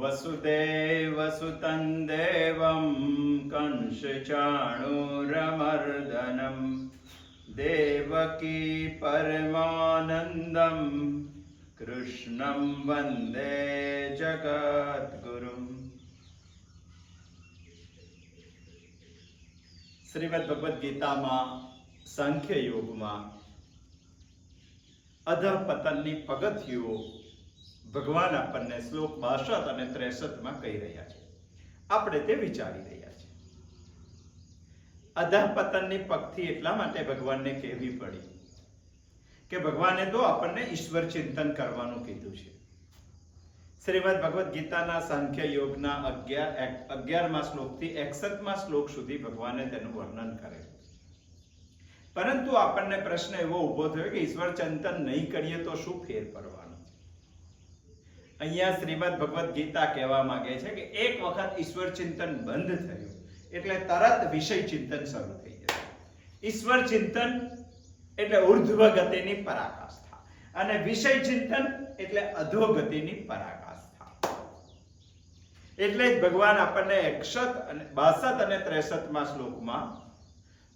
वसुदेवसुतं देवं कंसचाणूरमर्दनं देवकी परमानन्दं कृष्णं वन्दे जगद्गुरुम्। श्रीमद् भगवद गीता में सांख्य योग में अधपतननी पगथियों भगवान आपने श्लोक 62 और 63 में कही रह्या छे। आपणे ते विचारी रह्या छे। अधपतननी पगथी एटला माटे भगवानने कहेवी पड़ी के भगवाने तो आपने ईश्वर चिंतन करवानुं कीधुं छे। श्रीमद् भगवद गीता सांख्य योगना 11 श्लोक थी 61 श्लोक सुधी भगवाने तेनुं वर्णन करेल। परंतु आपने प्रश्न एवो उभो थयो के ईश्वर चिंतन नहीं करीए तो शुं फेर पड़वानो। अहींया श्रीमद् भगवद गीता कहेवा मांगे छे के एक वखत ईश्वर चिंतन बंध थयुं एटले तरत विषय चिंतन शरू थई जशे। ईश्वर चिंतन एटले ऊर्ध्व गतिनी पराकाष्ठा अने विषय चिंतन एटले अधोगतिनी पराकाष्ठा। एटले ज भगवान आपणे 62 અને 63 श्लोकमां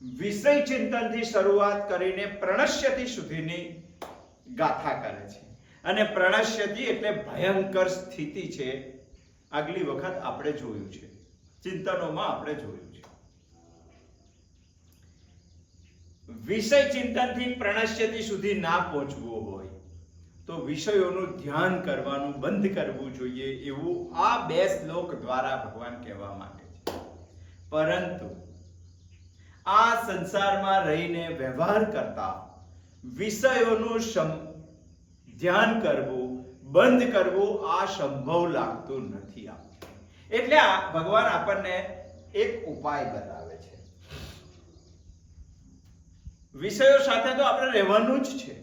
विषय चिंतन थी शुरुआत करीने प्रणश्यति सुधीनी गाथा करे छे। અને પ્रणश्यति એટલે ભયંકર સ્થિતિ છે। આગલી વખત આપણે જોયું છે, ચિંતનોમાં આપણે જોયું છે। વિષય ચિંતનથી પ્रणश्यति સુધી ના પહોંચવું હોય તો વિષયોનું ધ્યાન કરવાનું બંધ કરવું જોઈએ એવું આ બે શ્લોક દ્વારા ભગવાન કહેવા માંગે છે। પરંતુ આ સંસારમાં રહીને વ્યવહાર કરતા વિષયોનું ધ્યાન કરવું બંધ કરવું આ સંભવ લાગતું નથી। એટલે ભગવાન આપણને એક ઉપાય બતાવે છે। વિષયો સાથે તો આપણે રહેવાનું જ છે।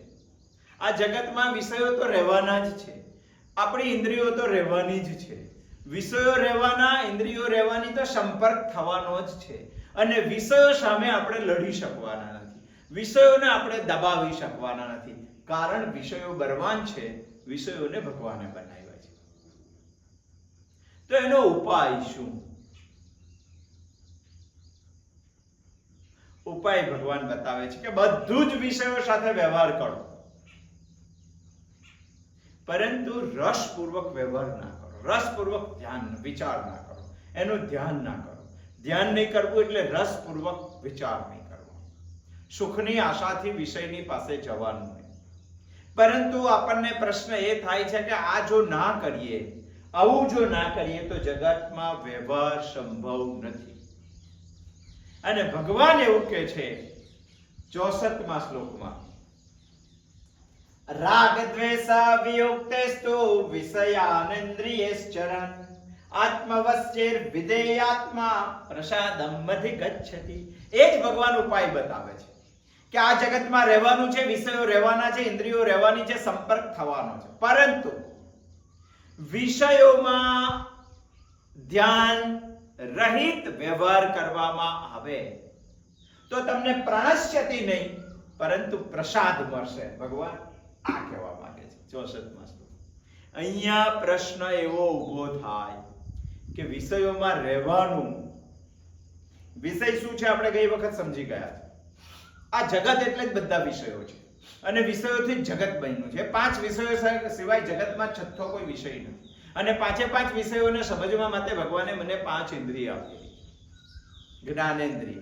આ જગતમાં વિષયો તો રહેવાના જ છે। આપણી ઇન્દ્રિયો તો રહેવાની જ છે। વિષયો રહેવાના, ઇન્દ્રિયો રહેવાની, તો સંપર્ક થવાનો જ છે। અને વિષયો સામે આપણે લડી શકવાના નથી। વિષયોને આપણે દબાવી શકવાના નથી। कारण विषयों बलवान छे, विषयों ने भगवाने बनाव्या छे। तो एनो उपाय शुं? उपाय भगवान बतावे छे के बधुं ज विषयों साथे व्यवहार करो, परंतु रसपूर्वक व्यवहार ना करो, रसपूर्वक ध्यान विचार ना करो, एनु ध्यान ना करो। ध्यान नहीं करवुं एटले रसपूर्वक विचार नहीं करवो। सुखनी आशाथी विषयनी पासे जवानुं नहीं। परंतु आपने प्रश्न ए थाय छे के आ जो ना करिए, आवुं जो ना करिए तो जगत में व्यवहार संभव नहीं। अने भगवान एवुं कहे छे 64 श्लोक में, राग द्वेष वियुक्तेस्तु विषयानेन्द्रियैश्चरन् आत्मवश्चेर विधेयात्मा प्रसादम् अधिगच्छति। एज भगवान उपाय बतावे छे कि आ जगत में रहवानुं छे, विषयो रहवाना छे, इंद्रियो रहवानी छे, संपर्क थवानो छे। परंतु विषयों में ध्यान रहित व्यवहार करवामां आवे तो तमने प्रणश्यति नहीं परंतु प्रसाद मळशे। भगवान आ कहेवा मांगे छे 64 श्लोक। अहींया प्रश्न एवो उभो थाय के विषयों में रहवानुं, विषय शुं छे आपणे गई वखत समजी गया। आ जगत एटले ज बधा विषयो छे अने विषयोथी जगत बन्युं छे। 5 विषयो सिवाय जगतमां छठ्ठो कोई विषय नथी। अने 5 विषयोने समजवा माटे भगवाने मने 5 इंद्रिय आपी, ज्ञानेन्द्रिय,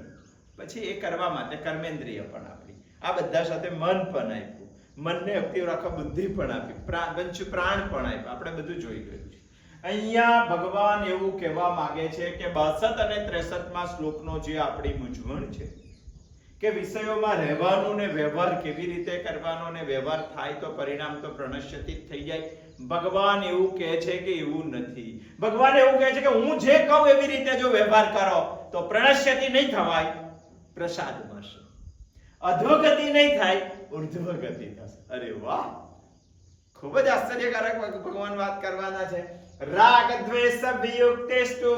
पछी ए करवा माटे कर्मेन्द्रिय पण आपी, आ बधा साथे मन पण आप्युं, मनने एक्टिव राखवा बुद्धि पण आपी, प्राण पण आप्या। आपणे बधुं जोई गयुं छे। अहींया भगवान एवुं कहेवा मांगे छे के 62 અને 63 श्लोकनो जे आपणी मूंझवण छे के विषयों में रहवानुं ने व्यवहार केवी रीते करवानो ने व्यवहार थाय तो परिणाम तो प्रणश्यति थई जाय। भगवान एवुं कहे छे के एवुं नथी। भगवान एवुं कहे छे के हूँ जे कहूं एवी रीते जो व्यवहार करो तो प्रणश्यति नहीं थवाय, प्रसाद मळशे। अधोगति नहीं थाय, ऊर्ध्वगति थशे। अरे वाह, खूब ज आश्चर्यकारक भगवान बात करवाना छे। राग द्वेष वियुक्तेस्तु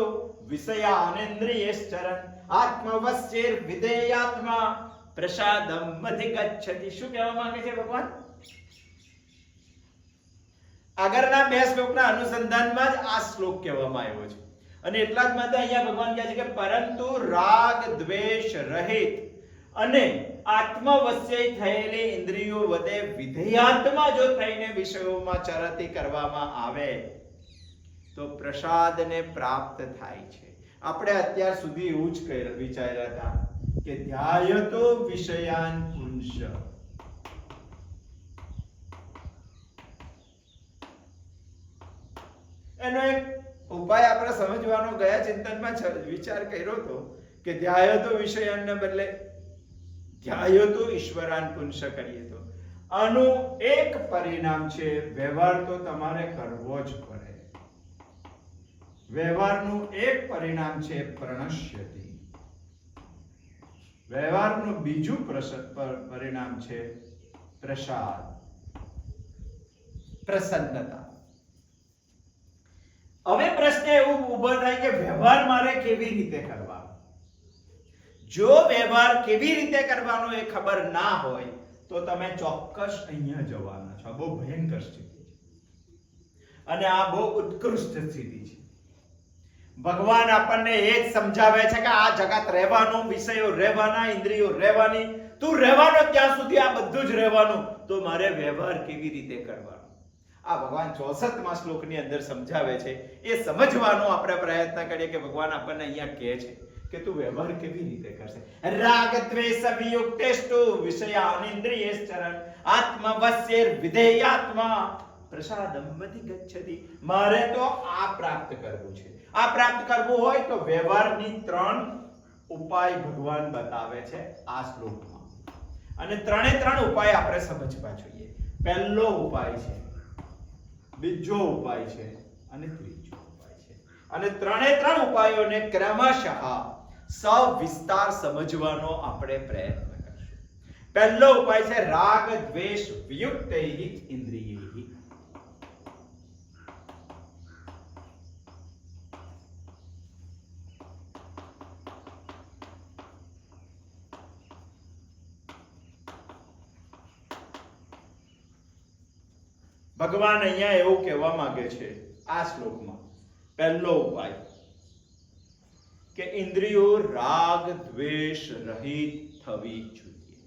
विषयानेन्द्रियैश्चरन् आत्मवश्चेर विधेयात्मा प्रसादम् अधिगच्छति। शुं कहेवा मांगे छे भगवान? આગળના બે શ્લોકના અનુસંધાનમાં જ આ શ્લોક કહેવામાં આવ્યો છે. અને એટલા જ માટે અહીંયા ભગવાન કહે છે કે પરંતુ રાગ દ્વેષ રહિત અને આત્મવશ્ય થયેલી ઇન્દ્રિયો વડે વિધેયાત્મા જો થઈને વિષયોમાં ચરતી કરવામાં આવે તો પ્રસાદને પ્રાપ્ત થાય છે. આપણે અત્યાર સુધી એવું જ વિચાર્યા હતા કે ધ્યાયતો વિષયાન પુંસ, એનો એક ઉપાય આપણે સમજવાનો ગયા ચિંતનમાં વિચાર કર્યો હતો કે ધ્યાયતો વિષયાનને બદલે ધ્યાયતો ઈશ્વરાન પુંસ કરીએ તો આનું એક પરિણામ છે વ્યવહાર તો તમારે કરવો જ પડે. વ્યવહારનું એક પરિણામ છે પ્રણશ્યતિ. વ્યવહારનું બીજું પરિણામ છે પ્રસાદ, પ્રસન્નતા. હવે પ્રશ્ન એવો ઉભો થાય કે વ્યવહાર મારે કેવી રીતે કરવાનો? જો વ્યવહાર કેવી રીતે કરવાનો એ ખબર ના હોય તો તમે ચોક્કસ અહીંયા જવાના છો. બહુ ભયંકર સ્થિતિ છે અને આ બહુ ઉત્કૃષ્ટ સ્થિતિ છે. ભગવાન આપણને એ જ સમજાવે છે કે આ જગત રહેવાનું, વિષયો રહેવાના, ઇન્દ્રિયો રહેવાની, તું રહેવાનો ત્યાં સુધી આ બધું જ રહેવાનું. તો મારે વ્યવહાર કેવી રીતે કરવાનો આ ભગવાન 64મા શ્લોકની અંદર સમજાવે છે. એ સમજવાનો આપણે પ્રયત્ન કરીએ કે ભગવાન આપણને અહીંયા કહે છે કે તું વ્યવહાર કેવી રીતે કરશે. રાગ દ્વેષ વિયુક્તેષ્ટુ વિષયાન ઇન્દ્રિયશ્ચરણ આત્મવશ્યેર વિધેયાત્મા પ્રસાદમ અધિગચ્છતિ. મારે તો આ પ્રાપ્ત કરવું છે. આ પ્રાપ્ત કરવું હોય તો વ્યવહારની 3 ઉપાય ભગવાન બતાવે છે આ શ્લોકમાં. અને 3 ઉપાય આપણે સમજવા જોઈએ. પહેલો ઉપાય છે, બીજો ઉપાય છે અને ત્રીજો ઉપાય છે. અને 3 ઉપાયોને ક્રમશઃ સવિસ્તાર સમજવાનો આપણે પ્રયત્ન કરશું. પહેલો ઉપાય છે રાગ દ્વેષ વિયુક્તૈઃ ઇન્દ્રિયૈઃ. ભગવાન અહીંયા એવું કહેવા માંગે છે આ શ્લોકમાં પહેલો ઉપાય કે ઇન્દ્રિયો રાગ દ્વેષ રહિત થવી જોઈએ.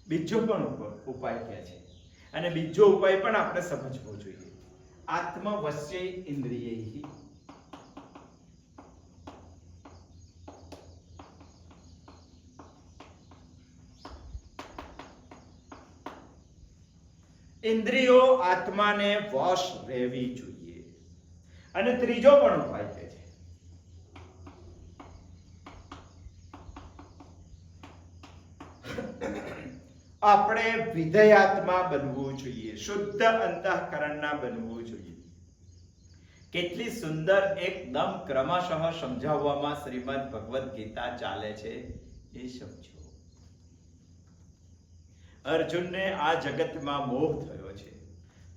બીજો પણ ઉપાય કહે છે અને બીજો ઉપાય પણ આપણે સમજવો જોઈએ. આત્મવશ્ય ઇન્દ્રિયૈઃ. ઇન્દ્રિયો આત્માને વશ રહેવી જોઈએ. અને ત્રીજો પણ ઉપાય છે આપણે વિધેયાત્મા બનવું જોઈએ, શુદ્ધ અંતઃકરણના બનવું જોઈએ. કેટલી સુંદર એકદમ ક્રમશઃ સમજાવવામાં શ્રીમદ ભગવદ ગીતા ચાલે છે એ સમજો. અર્જુનને આ જગતમાં મોહ થયો છે.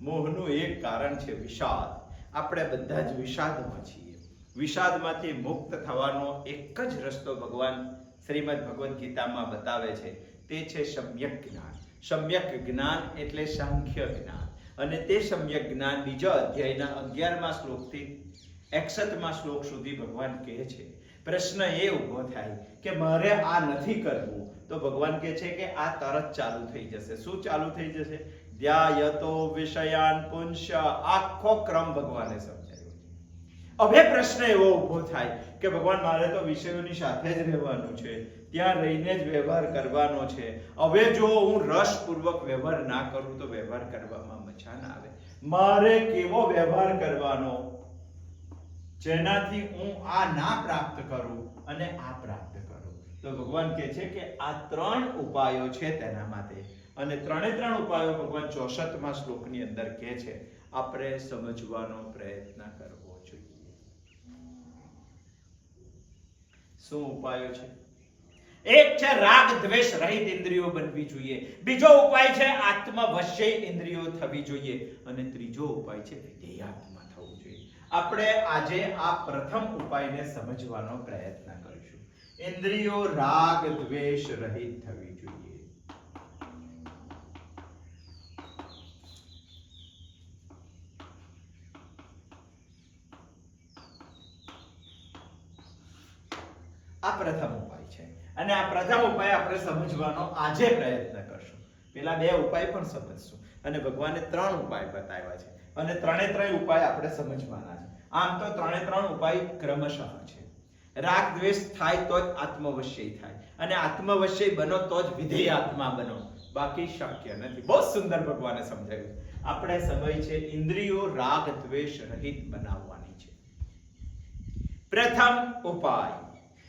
મોહનું એક કારણ છે વિષાદ. આપણે બધા જ વિષાદમાં છીએ. વિષાદમાંથી મુક્ત થવાનો એક જ રસ્તો ભગવાન શ્રીમદ ભગવદ ગીતામાં બતાવે છે. તે છે સમ્યક જ્ઞાન. સમ્યક જ્ઞાન એટલે સાંખ્ય જ્ઞાન. અને તે સમ્યક જ્ઞાન બીજા અધ્યાયના 11મા શ્લોકથી 61મા શ્લોક સુધી ભગવાન કહે છે. પ્રશ્ન એ ઊભો થાય કે મારે આ નથી કરવું તો ભગવાન કહે છે કે આ તરત ચાલુ થઈ જશે. શું ચાલુ થઈ જશે? ધ્યાયતો વિષયાન પુંસ. આખો ક્રમ ભગવાને સમજાવ્યો. હવે પ્રશ્ન એવો ઊભો થાય કે ભગવાન મારે તો વિષયોની સાથે જ રહેવાનું છે, ત્યાં રહીને જ વ્યવહાર કરવાનો છે. હવે જો હું રસપૂર્વક વ્યવહાર ના કરું તો વ્યવહાર કરવામાં મજા ના આવે. મારે કેવો વ્યવહાર કરવાનો જેનાથી હું આ ના પ્રાપ્ત કરું અને આ પ્રાપ્ત કરું? તો ભગવાન કહે છે કે આ 3 ઉપાયો છે તેના માટે. અને 3 ઉપાયો ભગવાન 64મા શ્લોકની અંદર કહે છે આપણે સમજવાનો પ્રયત્ન કરવો જોઈએ. શું ઉપાયો છે? એક છે રાગ દ્વેષ રહિત ઇન્દ્રિયો બનવી જોઈએ. બીજો ઉપાય છે આત્મવશ્ય ઇન્દ્રિયો થવી જોઈએ. અને ત્રીજો ઉપાય છે વિધેયાત્મા થવું જોઈએ. આપણે આજે આ પ્રથમ ઉપાયને સમજવાનો પ્રયત્ન કરીશું. ઇન્દ્રિયો રાગ દ્વેષ રહિત થવી જોઈએ. પ્રથમ ઉપાય છે અને આ પ્રથમ ઉપાય આપણે સમજવાનો આજે પ્રયત્ન કરશું. પેલા બે ઉપાય પણ સમજશું અને ભગવાને 3 ઉપાય બતાવ્યા છે અને ત્રણે ઉપાય આપણે સમજવાના છે. આમ તો ત્રણ ઉપાય ક્રમશઃ છે. રાગ દ્વેષ થાય તો જ આત્મવશ્ય થાય અને આત્મવશ્ય બનો તો જ વિધેય આત્મા બનો, બાકી શક્ય નથી. બહુ સુંદર ભગવાને સમજાવ્યું. આપણે સમય છે ઇન્દ્રિયો રાગ દ્વેષ રહિત બનાવવાની છે. પ્રથમ ઉપાય,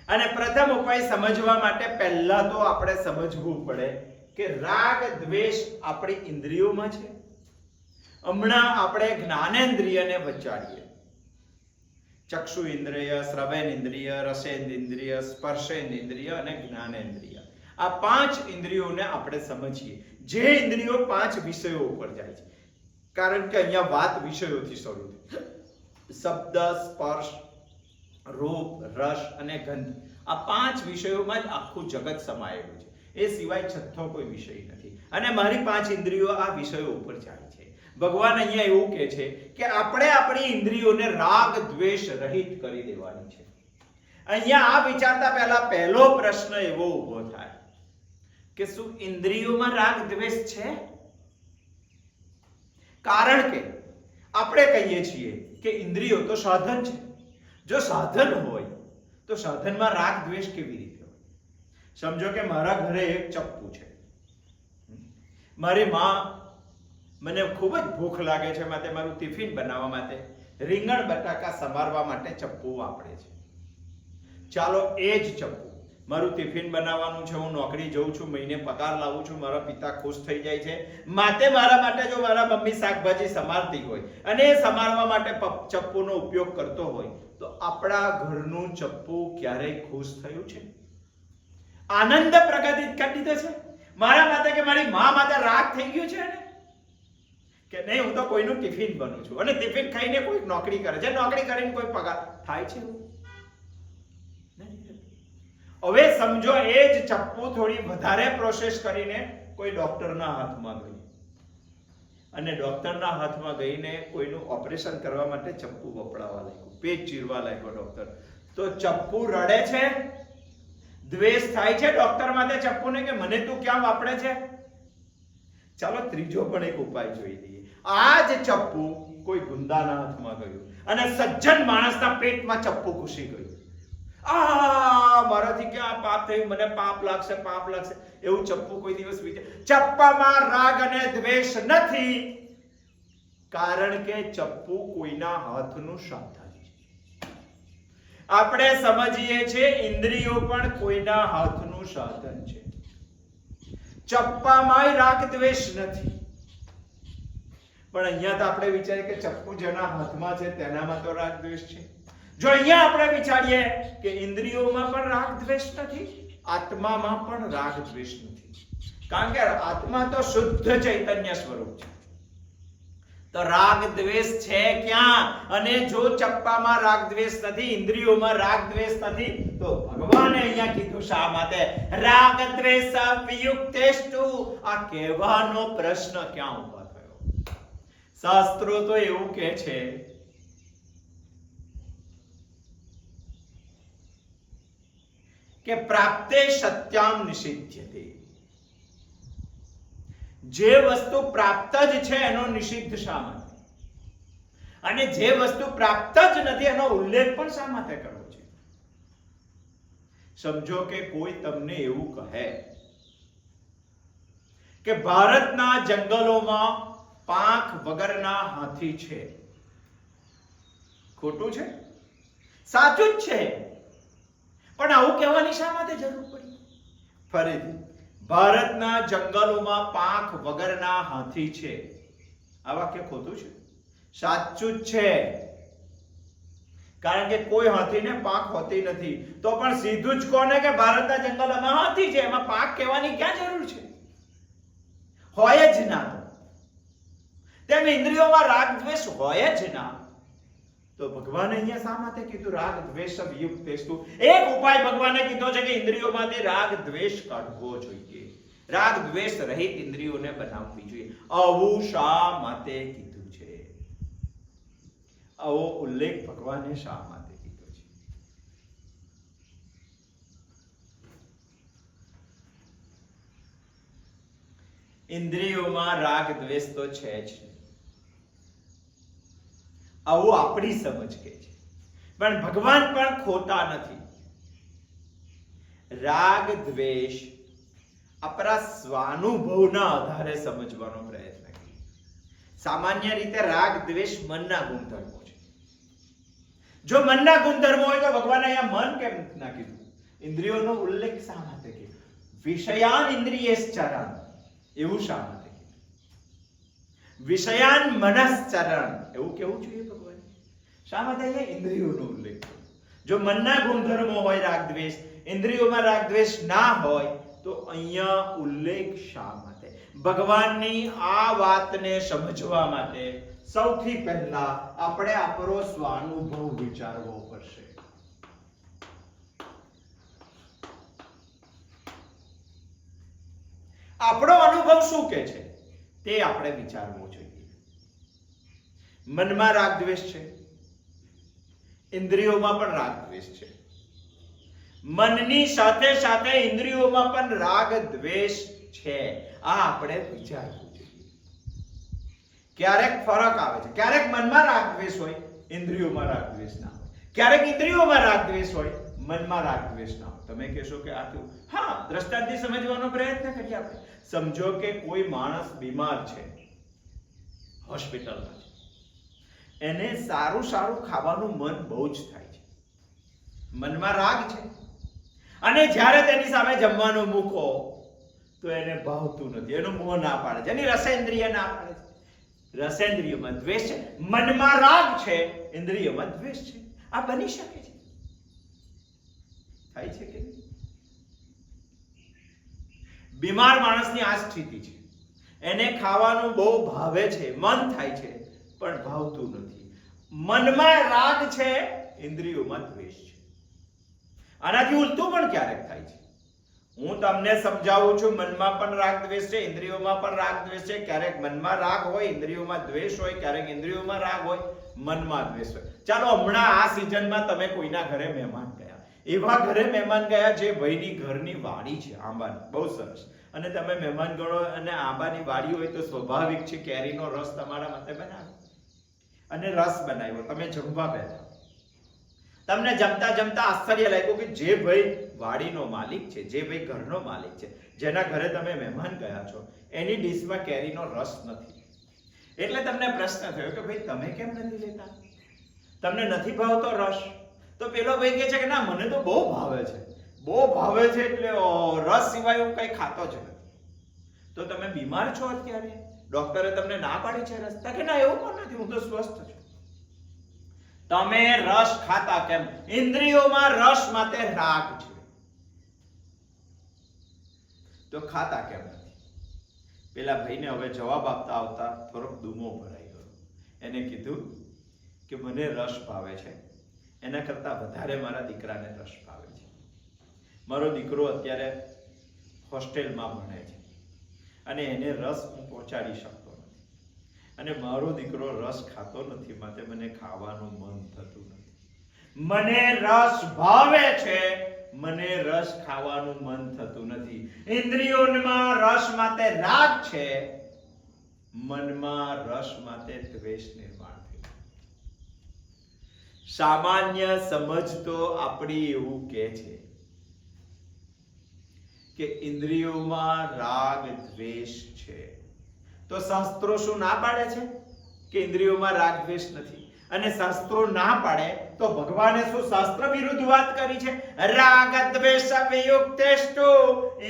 અને પ્રથમ ઉપાય સમજવા માટે પહેલા તો આપણે સમજવું પડે કે રાગ દ્વેષ આપણી ઇન્દ્રિયોમાં છે. હમણાં આપણે જ્ઞાનેન્દ્રિયને વચાડીએ. ચક્ષુ ઇન્દ્રિય, શ્રવણ ઇન્દ્રિય, રસેન્દ્રિય, સ્પર્શેન્દ્રિય અને જ્ઞાનેન્દ્રિય, આ 5 ઇન્દ્રિયોને આપણે સમજીએ. જે ઇન્દ્રિયો 5 વિષયો ઉપર જાય છે, કારણ કે અહીંયા વાત વિષયોથી શરૂ થઈ. શબ્દ, સ્પર્શ, રૂપ, રસ અને ગંધ, આ 5 વિષયોમાં જ આખું જગત સમાયેલું છે. એ સિવાય છઠ્ઠો કોઈ વિષય નથી. અને મારી 5 ઇન્દ્રિયો આ વિષયો ઉપર જાય છે. ભગવાન અહીંયા એવું કહે છે કે આપણે આપણી ઇન્દ્રિયોને રાગ દ્વેષ રહિત કરી દેવાની છે. અહીંયા આ વિચારતા પહેલા પહેલો પ્રશ્ન એવો ઊભો થાય કે શું ઇન્દ્રિયોમાં રાગ દ્વેષ છે? કારણ કે આપણે કહીએ છીએ કે ઇન્દ્રિયો તો સાધન છે. જો સાધન હોય તો સાધનમાં રાગ દ્વેષ કેવી રીતે હોય? સમજો કે મારા ઘરે એક ચપ્પુ છે. મારી માં મને ખૂબ જ ભૂખ લાગે છે, માટે મારું ટિફિન બનાવવા માટે રીંગણ બટાકા સમારવા માટે ચપ્પુ વાપરે છે. ચાલો એ જ ચપ્પુ મારું ટિફિન બનાવવાનું છે, હું નોકરી જઉં છું, મહિને પગાર લાવું છું, મારા પિતા ખુશ થઈ જાય છે, માટે મારા માટે જો મારા મમ્મી શાકભાજી સમારતી હોય અને એ સમારવા માટે ચપ્પુનો ઉપયોગ કરતો હોય તો આપણા ઘરનું ચપ્પુ ક્યારેય ખુશ થયું છે? આનંદ પ્રગતિત કરી દીધો છે મારા માટે કે મારી મા માટે રાગ થઈ ગયો છે ને કે નહીં? હું તો કોઈનું ટિફિન બનું છું અને ટિફિન ખાઈને કોઈ નોકરી કરે છે, નોકરી કરીને કોઈ પગાર થાય છે. હવે સમજો એ જ ચપ્પુ થોડી વધારે પ્રોસેસ કરીને કોઈ ડોક્ટરના હાથમાં ગઈ અને ડોક્ટરના હાથમાં ગઈને કોઈનું ઓપરેશન કરવા માટે ચપ્પુ વપરાવા લાગ્યું, પેટ ચીરવા લાગ્યો ડોક્ટર, તો ચપ્પુ રડે છે? દ્વેષ થાય છે ડોક્ટર માટે ચપ્પુને કે મને તું ક્યાં વાપરે છે? ચાલો ત્રીજો પણ એક ઉપાય જોઈ લઈએ. આ જ ચપ્પુ કોઈ ગુંદાના હાથમાં ગયું અને સજ્જન માણસના પેટમાં ચપ્પુ ઘૂસી ગયું. મારાથી ક્યાં પાપ થયું, મને પાપ લાગશે, પાપ લાગશે, એવું ચપ્પુ કોઈ દિવસ વિચાર? ચપ્પામાં રાગ અને દ્વેષ નથી, કારણ કે ચપ્પુ કોઈના હાથનું સાધન છે. આપણે સમજીએ છીએ ઇન્દ્રિયો પણ કોઈના હાથનું સાધન છે. ચપ્પામાં રાગ દ્વેષ નથી, પણ અહીંયા તો આપણે વિચારીએ કે ચપ્પુ જેના હાથમાં છે તેનામાં તો રાગ દ્વેષ છે. જો અહીંયા આપણે વિચારીએ કે ઇન્દ્રિયોમાં પણ રાગ દ્વેષ નથી, આત્મામાં પણ રાગ દ્વેષ નથી, કારણ કે આત્મા તો શુદ્ધ ચૈતન્ય સ્વરૂપ છે. તો રાગ દ્વેષ છે ક્યાં? અને જો ચપ્પામાં રાગ દ્વેષ નથી, ઇન્દ્રિયોમાં રાગ દ્વેષ નથી, તો ભગવાને અહીંયા કીધું શા માટે? રાગ દ્વેષ વિયુક્તેષુ. આ કહેવાનો પ્રશ્ન ક્યાં ઊભો થયો? શાસ્ત્રો તો એવું કહે છે કે પ્રાપ્તે સત્યામ નિષિધ્યતે. જે વસ્તુ પ્રાપ્ત જ છે એનો નિષિદ્ધ શા માટે? અને જે વસ્તુ પ્રાપ્ત જ નથી એનો ઉલ્લેખ પણ શા માટે કરવો છે? સમજો કે કોઈ તમને એવું કહે કે ભારતના જંગલોમાં પાંખ વગરના હાથી છે. ખોટું છે? સાચું જ છે, પણ આવું કહેવાની શા માટે જરૂર પડી? ફરીથી, ભારતના જંગલોમાં પાંખ વગરના હાથી છે, આ વાક્ય ખોટું છે? સાચું જ છે, કારણ કે કોઈ હાથીને પાંખ હોતી નથી. તો પણ સીધું જ કોને કે ભારતના જંગલોમાં હાથી છે, એમાં પાંખ કહેવાની ક્યાં જરૂર છે? હોય જ ના. તેમ ઇન્દ્રિયોમાં રાગ દ્વેષ હોય જ ના. તો ભગવાને અહીંયા શા માટે કીધું રાગ દ્વેષ વિયુક્તેષુ? એક ઉપાય ભગવાને કીધો છે કે ઇન્દ્રિયોમાંથી રાગ દ્વેષ કાઢવો જોઈએ, રાગ દ્વેષ રહિત ઇન્દ્રિયોને બનાવવી જોઈએ. આવું શા માટે કીધું છે? આવો ઉલ્લેખ ભગવાને શા માટે કીધો છે? ઇન્દ્રિયોમાં રાગ દ્વેષ તો છે જ. આવું આપણી સમજ કે છે, પણ ભગવાન પણ ખોટા નથી. રાગ દ્વેષ આપણા સ્વાનુભવના આધારે સમજવાનો પ્રયત્ન કરીએ. સામાન્ય રીતે રાગ દ્વેષ મનના ગુણધર્મો છે. જો મનના ગુણધર્મો હોય તો ભગવાન અહીંયા મન કેમ ના કીધું? ઇન્દ્રિયોનો ઉલ્લેખ શા માટે કીધો? વિષયાન ઇન્દ્રિયશ્ચરણ એવું શા માટે કીધું? વિષયાન મનશ્ચરણ એવું કેવું જોઈએ ભગવાન? શા માટે અહીંયા ઇન્દ્રિયોનો ઉલ્લેખ? જો મનના ગુણધર્મો હોય રાગ દ્વેષ, ઇન્દ્રિયોમાં રાગ દ્વેષ ના હોય તો અહીંયા ઉલ્લેખ શા માટે? ભગવાનની આ વાતને સમજવા માટે સૌથી પહેલા આપણે આપણો સ્વાનુભવ વિચારવો પડશે. આપણો અનુભવ શું કે છે તે આપણે વિચારવું જોઈએ. મનમાં રાગ દ્વેષ છે, ઇન્દ્રિયોમાં પણ રાગ દ્વેષ છે. મનની સાથે સાથે ઇન્દ્રિયોમાં પણ રાગ દ્વેષ છે. આ આપણે વિચારવું જોઈએ. ક્યારેક ફરક આવે છે, ક્યારેક મનમાં રાગ દ્વેષ હોય, ઇન્દ્રિયોમાં રાગ દ્વેષ ના હોય. ક્યારેક ઇન્દ્રિયોમાં રાગ દ્વેષ હોય, મનમાં રાગ દ્વેષ ના હોય. તમે કહેશો કે આ કેવું? હા, દ્રષ્ટાંતથી સમજવાનો પ્રયત્ન કરીએ આપણે. સમજો કે કોઈ માણસ બીમાર છે, હોસ્પિટલમાં છે, એને સારું સારું ખાવાનું મન બહુ જ થાય છે, મનમાં રાગ છે, અને જ્યારે તેની સામે જમવાનું મૂકો તો એને ભાવતું નથી, એનું મોં ના પાડે છે, એની રસેન્દ્રિય ના પાડે છે. રસેન્દ્રિયમાં દ્વેષ છે, મનમાં રાગ છે, ઇન્દ્રિયમાં દ્વેષ છે. આ બની શકે છે, થાય છે કે નહીં? બીમાર માણસની આ સ્થિતિ છે. એને ખાવાનું બહુ ભાવે છે, મન થાય છે, પણ ભાવતું નથી. મનમાં રાગ છે, ઇન્દ્રિયોમાં દ્વેષ છે. આનાથી ઉલટું પણ ક્યારેક થાય છે. હું તમને સમજાવું છું, મનમાં પણ રાગ દ્વેષ છે, ઇન્દ્રિયોમાં પણ રાગ દ્વેષ છે. ક્યારેક મનમાં રાગ હોય, ઇન્દ્રિયોમાં દ્વેષ હોય, ક્યારેક ઇન્દ્રિયોમાં રાગ હોય, મનમાં દ્વેષ હોય. ચાલો, હમણાં આ સિઝનમાં તમે કોઈના ઘરે મહેમાન ગયા, એવા ઘરે મહેમાન ગયા જે ભાઈની ઘરની વાડી છે, આંબાની, બહુ સરસ, અને તમે મહેમાન ગણો અને આંબાની વાડી હોય તો સ્વાભાવિક છે કેરીનો રસ તમારા માટે બનાવો, અને રસ બનાવ્યો, તમે જમવા બેઠા. તમને જમતા જમતા આશ્ચર્ય લાગ્યું કે જે ભાઈ વાડીનો માલિક છે, જે ભાઈ ઘરનો માલિક છે, જેના ઘરે તમે મહેમાન ગયા છો, એની ડીશમાં કેરીનો રસ નથી. એટલે તમને પ્રશ્ન થયો કે ભાઈ તમે કેમ નથી લેતા? તમને નથી ભાવતો રસ? તો પેલો ભાઈ કહે છે કે ના, મને તો બહુ ભાવે છે, બહુ ભાવે છે, એટલે રસ સિવાય હું કઈ ખાતો જ નથી. તો તમે બીમાર છો અત્યારે? ડોક્ટરે તમને ના પાડી છે રસ? કે ના, એવું પણ નથી, હું તો સ્વસ્થ છું. તમે રસ ખાતા કેમ? ઇન્દ્રિયોમાં રસ માટે રાગ છે, તો ખાતા કેમ નથી? પેલા ભાઈને હવે જવાબ આપતા આવતા થોડોક દુમો ભરાઈ ગયો. એને કીધું કે મને રસ ભાવે છે, એના કરતા વધારે મારા દીકરાને રસ ભાવે છે. મારો દીકરો અત્યારે હોસ્ટેલમાં ભણે છે અને એને રસ હું પહોંચાડી શકતો નથી, અને મારો દીકરો રસ ખાતો નથી, માટે મને ખાવાનું મન થતું નથી. મને રસ ભાવે છે, મને રસ ખાવાનું મન થતું નથી. ઇન્દ્રિયોમાં રસ માટે રાગ છે, મનમાં રસ માટે દ્વેષ નિર્માણ થયું. સામાન્ય સમજ તો આપણી એવું કહે છે કે ઇન્દ્રિયોમાં રાગ દ્વેષ છે. તો શાસ્ત્રો શું ના પાડે છે કે ઇન્દ્રિયોમાં રાગ દ્વેષ નથી? અને શાસ્ત્રો ના પાડે તો ભગવાને શું શાસ્ત્ર વિરુદ્ધ વાત કરી છે? રાગ દ્વેષ વિયુક્તેષ્ટુ,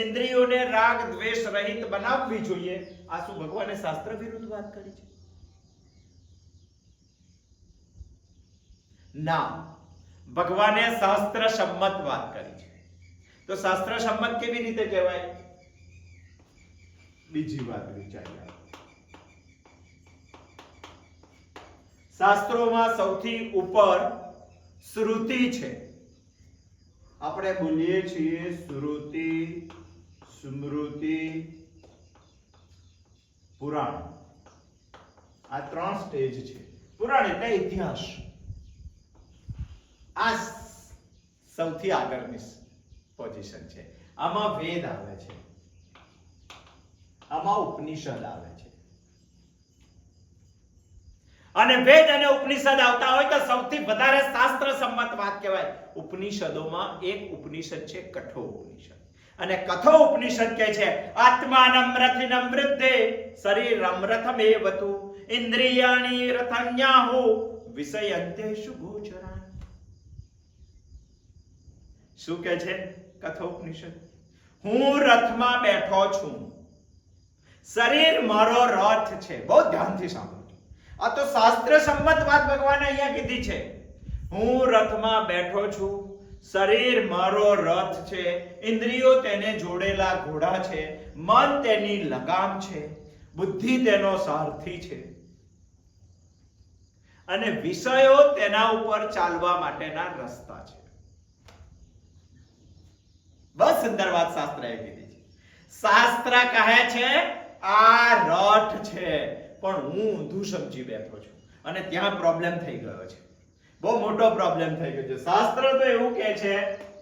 ઇન્દ્રિયોને રાગ દ્વેષ રહિત બનાવવી જોઈએ. આ શું ભગવાને શાસ્ત્ર વિરુદ્ધ વાત કરી છે? ના, ભગવાને શાસ્ત્ર સંમત વાત કરી છે. તો શાસ્ત્ર સંમત કેવી રીતે કહેવાય? બીજી વાત વિચારીએ. શાસ્ત્રોમાં સૌથી ઉપર શ્રુતિ છે. આપણે બોલીએ છીએ શ્રુતિ, સ્મૃતિ, પુરાણ. આ ત્રણ સ્ટેજ છે. પુરાણ એટલે ઇતિહાસ. આ સૌથી આગળની પોઝિશન છે. આમાં વેદ આવે છે. આ આમાં ઉપનિષદ આવે છે. અને વેદ અને ઉપનિષદ આવતા હોય તો સૌથી વધારે શાસ્ત્ર સંમત વાત કહેવાય. ઉપનિષદોમાં એક ઉપનિષદ છે કઠો ઉપનિષદ. અને કઠો ઉપનિષદ કહે છે આત્માનમ રથિનમ વૃદ્ધે શરીરમ રથમેવતુ ઇન્દ્રિયાણિ રથન્યાહુ વિષયંતેષુ ગોચરાન. શું કહે છે કઠો ઉપનિષદ? હું રથમાં બેઠો છું, શરીર મારો રથ છે. બહુ ધ્યાનથી સાંભળો, આ તો શાસ્ત્ર સંમત વાત ભગવાને અહીંયા કીધી છે. હું રથમાં બેઠો છું, શરીર મારો રથ છે, ઇન્દ્રિયો તેને જોડેલા ઘોડા છે, મન તેની લગામ છે, બુદ્ધિ તેનો સારથી છે, અને વિષયો તેના ઉપર ચાલવા માટેના રસ્તા છે. બસ સુંદર વાત શાસ્ત્રએ કીધી છે. શાસ્ત્ર કહે છે આ રથ છે, પણ હું ઊંધું સમજી બેઠો છું અને ત્યાં પ્રોબ્લેમ થઈ ગયો છે. બહુ મોટો પ્રોબ્લેમ થઈ ગયો છે. શાસ્ત્ર તો એવું કહે છે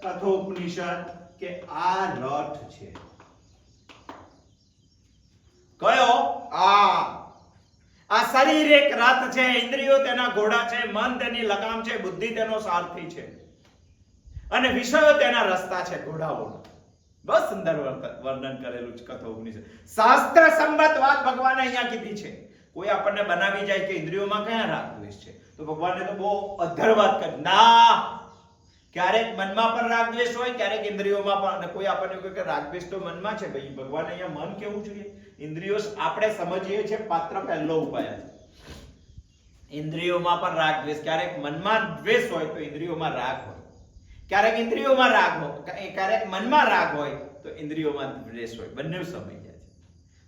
કઠોપનિષદ કે આ રથ છે. કયો? આ શરીર એક રથ છે, ઇન્દ્રિયો તેના ઘોડા છે, મન તેની લગામ છે, બુદ્ધિ તેનો સારથી છે, અને વિષયો તેના રસ્તા છે, ઘોડાઓનો. બસ સુંદર વર્ણન કરેલું છે કઠોપનિષદ. શાસ્ત્ર સંમત વાત ભગવાને અહીંયા કીધી છે. કોઈ આપણને બનાવી જાય કે ઇન્દ્રિયોમાં કયા રાગ દ્વેષ છે, તો ભગવાને તો બહુ અધર વાત કરી. ના, ક્યારેક મનમાં પણ રાગ દ્વેષ હોય, ક્યારેક ઇન્દ્રિયોમાં પણ. અને કોઈ આપણને કહે કે રાગ દ્વેષ તો મનમાં છે. ભાઈ ભગવાને અહીંયા મન કેવું જોઈએ? ઇન્દ્રિયો આપણે સમજીએ છીએ પાત્ર પહેલો ઉપાય છે. ઇન્દ્રિયોમાં પણ રાગ દ્વેષ, ક્યારેક મનમાં દ્વેષ હોય તો ઇન્દ્રિયોમાં રાગ હોય, ક્યારેક ઇન્દ્રિયોમાં રાગ હોય, ક્યારેક મનમાં રાગ હોય તો ઇન્દ્રિયોમાં દ્વેષ હોય. બંને સમય જાય છે.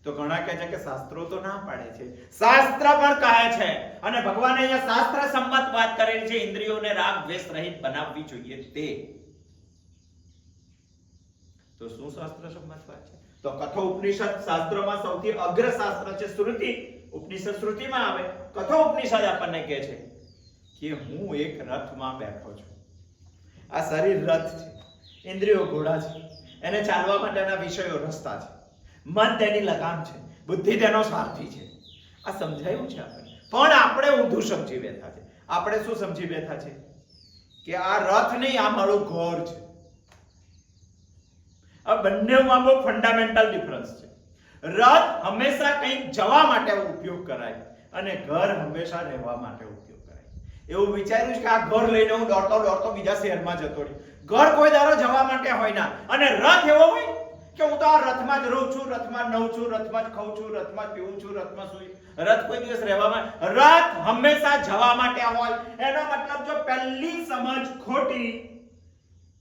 તો ઘણા કહે છે કે શાસ્ત્રો તો ના પાડે છે, શાસ્ત્ર પણ કહે છે, અને ભગવાને અહીંયા શાસ્ત્ર સંમત વાત કરેલી છે ઇન્દ્રિયોને રાગ દ્વેષ રહિત બનાવવી જોઈએ તે. તો શું શાસ્ત્ર સંમત વાત છે? તો કઠો ઉપનિષદ શાસ્ત્રોમાં સૌથી અગ્ર શાસ્ત્ર છે. શ્રુતિ ઉપનિષદ શ્રુતિમાં આવે. કઠો ઉપનિષદ આપણને કહે છે કે હું એક રથમાં બેઠો છું. આ શરીર રથ છે, ઇન્દ્રિયો ઘોડા છે, એને ચાલવા માટેના વિષયો રસ્તા છે, મન તેની લગામ છે, બુદ્ધિ તેનો સારથી છે. આ સમજાયું છે આપણને, પણ આપણે ઊંધું સમજી બેઠા છે. આપણે શું સમજી બેઠા છે કે આ રથ નહીં, આ મારું ઘર છે. આ બંનેમાં બહુ ફંડામેન્ટલ ડિફરન્સ છે. રથ હંમેશા કંઈક જવા માટે ઉપયોગ કરાય અને ઘર હંમેશા રહેવા માટે ઉપયોગ કરાય. એવું વિચાર્યું છે કે આ ઘર લઈને હું દોડતો દોડતો બીજા શહેરમાં જતો રહ્યો. ઘર કોઈ દારો જવા માટે હોય ના, અને રથ એવો હોય કે હું તો આ રથમાં જ રહું છું, રથમાં જ નવું છું, રથમાં જ ખાઉં છું, રથમાં જ પીવું છું, રથમાં સુઈ. રથ કોઈ દિવસ રહેવામાં, રથ હંમેશા જવા માટે હોય. એનો મતલબ જો પહેલી સમજ ખોટી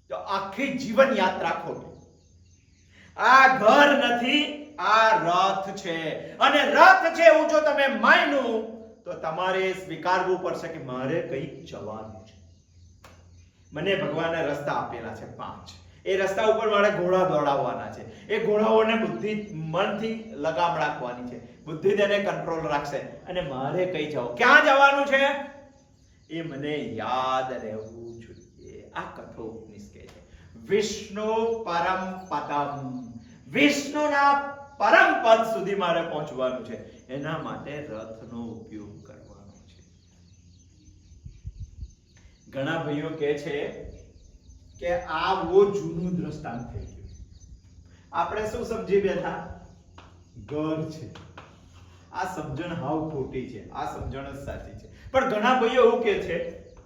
તો આખી જીવન યાત્રા ખોટી. આ ઘર નથી, આ રથ છે. અને રથ છે એવું જો તમે માન્યું તો તમારે સ્વીકારવું પડશે કે મારે કંઈક જવાનું છે. મને ભગવાને રસ્તા આપેલા છે 5. એ રસ્તા ઉપર મારે ઘોડા દોડાવવાના છે. એ ઘોડાઓને બુદ્ધિ મનથી લગામ રાખવાની છે, બુદ્ધિ તેને કંટ્રોલ રાખશે, અને મારે કઈ જવું, ક્યાં જવાનું છે એ મને યાદ રહેવું જોઈએ. આ કઠો ઉપનિષદ કહે છે વિષ્ણુ પરમ પદમ, વિષ્ણુના પરમ પદ સુધી મારે પહોંચવાનું છે. એના માટે રથનો ઉપયોગ કરવાનો છે. ઘણા ભાઈઓ કહે છે કે આ બહુ જૂનું દ્રષ્ટાંત થઈ ગયું. આપણે શું સમજી બેઠા? ઘર છે. આ સમજણ હાવ ખોટી છે, આ સમજણ જ સાચી છે. પણ ઘણા ભાઈઓ એવું કહે છે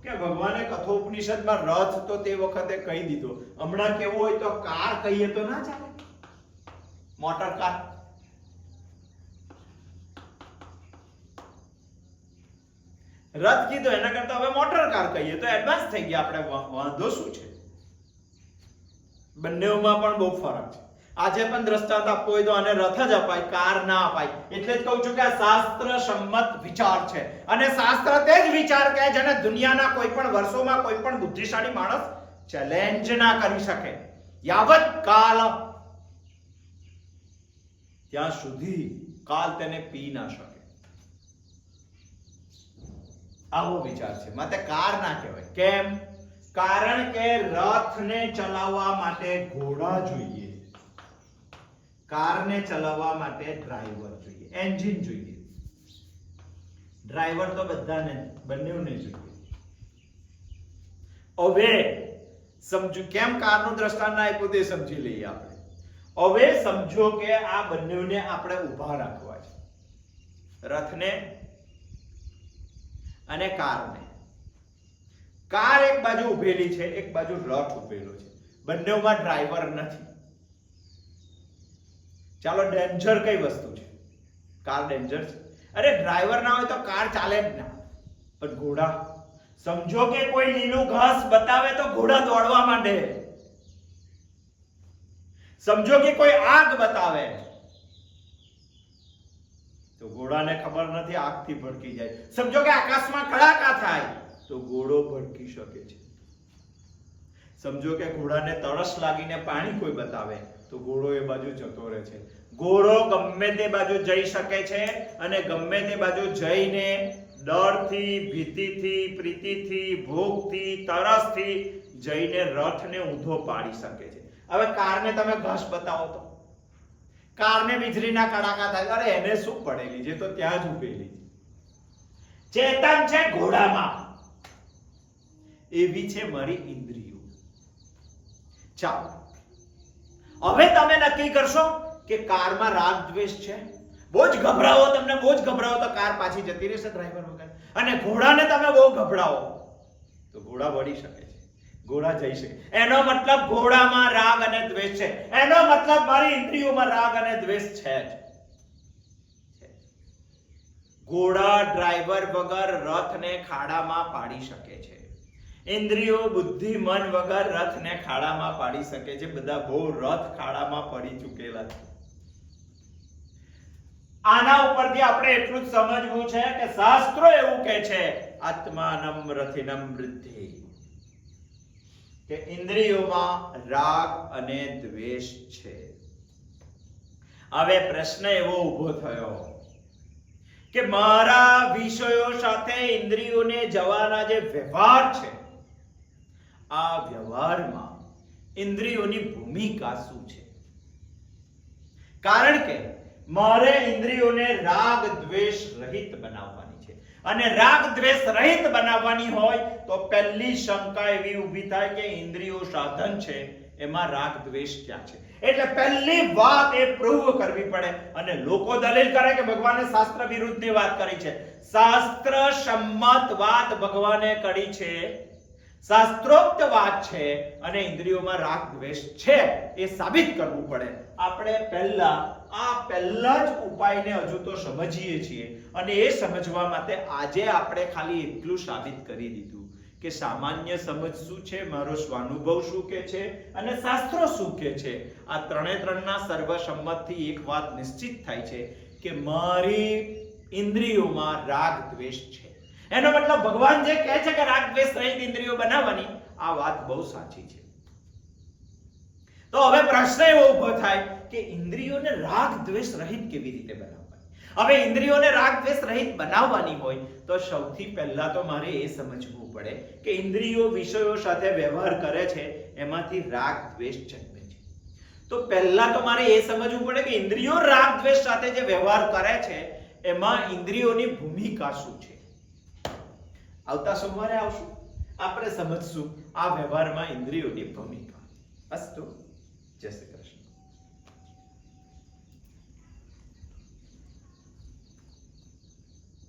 કે ભગવાને કઠોપનિષદમાં રથ તો તે વખતે કહી દીધો, હમણાં કેવું હોય તો કાર કહીએ તો ના ચાલે? Motor car. રથ કીધો એના કરતા હવે મોટર કાર કહીએ તો એડવાન્સ થઈ ગયા આપણે. વાંધો શું છે? બંનેમાં પણ બહુ ફરક છે. આજે પણ દ્રષ્ટાંત આપવો હોય તો આને રથ જ અપાય, કાર ના અપાય. એટલે જ કહું છું કે આ શાસ્ત્ર સંમત વિચાર છે. અને શાસ્ત્ર તે જ વિચાર કહે જેને દુનિયાના કોઈ પણ વર્ષોમાં કોઈ પણ બુદ્ધિશાળી માણસ ચેલેન્જ ના કરી શકે. યાવત કાલ, ત્યાં સુધી કાલ તેને પી ના શકે. આવો વિચાર છે. માટે કાર ના કહેવાય. કેમ? કારણ કે રથને ચલાવવા માટે ઘોડા જોઈએ, કારને ચલાવવા માટે ડ્રાઈવર જોઈએ, એન્જિન જોઈએ. ડ્રાઈવર તો બધાને, બંનેને જોઈએ. હવે સમજો કેમ કારનું દ્રષ્ટાંત આપ્યું તે સમજી લઈએ આપણે. હવે સમજો કે આ બંનેને આપણે ઊભા રાખવા છે, રથને અને કારને. કાર એક બાજુ ઉભેલી છે, એક બાજુ રથ ઉભેલો છે. બંનેમાં ડ્રાઈવર નથી. ચાલો, ડેન્જર કઈ વસ્તુ છે? કાર ડેન્જર છે. અરે ડ્રાઈવર ના હોય તો કાર ચાલે જ ના. પણ ઘોડા, સમજો કે કોઈ લીલું ઘાસ બતાવે તો ઘોડા દોડવા માંડે. સમજો કે કોઈ આગ બતાવે તો ઘોડાને ખબર નથી, આગથી ભડકી જાય. સમજો કે આકાશમાં કડાકા થાય તો ઘોડો ભડકી શકે છે. સમજો કે ઘોડાને તરસ લાગીને પાણી કોઈ બતાવે તો ઘોડો એ બાજુ જતો રહે છે. ઘોડો ગમે તે બાજુ જઈ શકે છે અને ગમે તે બાજુ જઈને ડરથી, ભીતિથી, પ્રીતિથી, ભૂખથી, તરસથી જઈને રથને ઊંધો પાડી શકે છે. હવે કારને તમે ઘાસ બતાવો તો કારને વીજળીના કડાકા થાય, અરે એને શું પડેલી છે, તો ત્યાં જ ઉભેલી છે. ચેતન છે ઘોડામાં, એવી છે મારી ઇન્દ્રિયો. ચાલો, હવે તમે નક્કી કરશો કે કારમાં રાગ દ્વેષ છે. બહુ જ ગભરાવો, તમને બહુ જ ગભરાવો તો કાર પાછી જતી રહેશે ડ્રાઈવર વગર. અને ઘોડાને તમે બહુ ગભરાવો તો ઘોડા વળી શકે છે, ઘોડા જઈ શકે. એનો મતલબ ઘોડામાં રાગ અને દ્વેષ છે. એનો મતલબ મારી ઇન્દ્રિયોમાં રાગ અને દ્વેષ છે જ. ઘોડા ડ્રાઈવર વગર રથને ખાડામાં પાડી શકે છે. ઇન્દ્રિયો, બુદ્ધિ, મન વગર રથને ખાડામાં પાડી શકે છે. બધા બહુ રથ ખાડામાં પડી ચૂકેલા છે. આના ઉપરથી આપણે એટલું જ સમજવું છે કે શાસ્ત્રો એવું કહે છે, આત્માનમ રથિનમ વૃદ્ધિ, કે ઇન્દ્રિયોમાં રાગ અને દ્વેષ છે. હવે પ્રશ્ન એવો ઊભો થયો કે મારા વિષયો સાથે ઇન્દ્રિયોને જવાના જે વ્યવહાર છે, આ વ્યવહારમાં ઇન્દ્રિયોની ભૂમિકા શું છે? કારણ કે મારે ઇન્દ્રિયોને રાગ દ્વેષ રહિત બનાવવાની છે. અને રાગ દ્વેષ રહિત બનાવવાની હોય તો પહેલી શંકા એવી ઊભી થાય કે ઇન્દ્રિયો સાધન છે, એમાં રાગ દ્વેષ ક્યાં છે? એટલે પહેલી વાત એ પ્રૂવ કરવી પડે. અને લોકો દલીલ કરે કે ભગવાને શાસ્ત્ર વિરુદ્ધની વાત કરી છે. શાસ્ત્ર સંમત વાત ભગવાને કરી છે, શાસ્ત્રોક્ત વાત છે, અને ઇન્દ્રિયોમાં રાગ દ્વેષ છે એ સાબિત કરવું પડે. આપણે પહેલા જ ઉપાયને હજુ તો સમજીએ છીએ. અને એ સમજવા માટે આજે આપણે ખાલી એટલું સાબિત કરી દીધું કે સામાન્ય સમજ શું છે, મારો સ્વાનુભવ શું કે છે અને શાસ્ત્રો શું કે છે. આ ત્રણના સર્વસંમતથી એક વાત નિશ્ચિત થાય છે કે મારી ઇન્દ્રિયોમાં રાગ દ્વેષ છે. એનો મતલબ ભગવાન જે કહે છે કે રાગ દ્વેષ રહિત ઇન્દ્રિયો બનાવવાની, આ વાત બહુ સાચી છે. તો હવે પ્રશ્ન એવો ઊભો થાય કે ઇન્દ્રિયોને રાગ દ્વેષ રહિત કેવી રીતે બનાવવાની? હવે ઇન્દ્રિયોને રાગ દ્વેષ રહિત બનાવવાની હોય તો સૌથી પહેલા તો મારે એ સમજવું પડે કે ઇન્દ્રિયો વિષયો સાથે વ્યવહાર કરે છે, એમાંથી રાગ દ્વેષ જન્મે છે. તો પહેલા તો મારે એ સમજવું પડે કે ઇન્દ્રિયો રાગ દ્વેષ સાથે જે વ્યવહાર કરે છે, એમાં ઇન્દ્રિયોની ભૂમિકા શું છે. આવતા સોમવારે આવશું, આપણે સમજશું આ વ્યવહારમાં ઇન્દ્રિયોની ભૂમિકા. અસ્તુ, જય શ્રી કૃષ્ણ.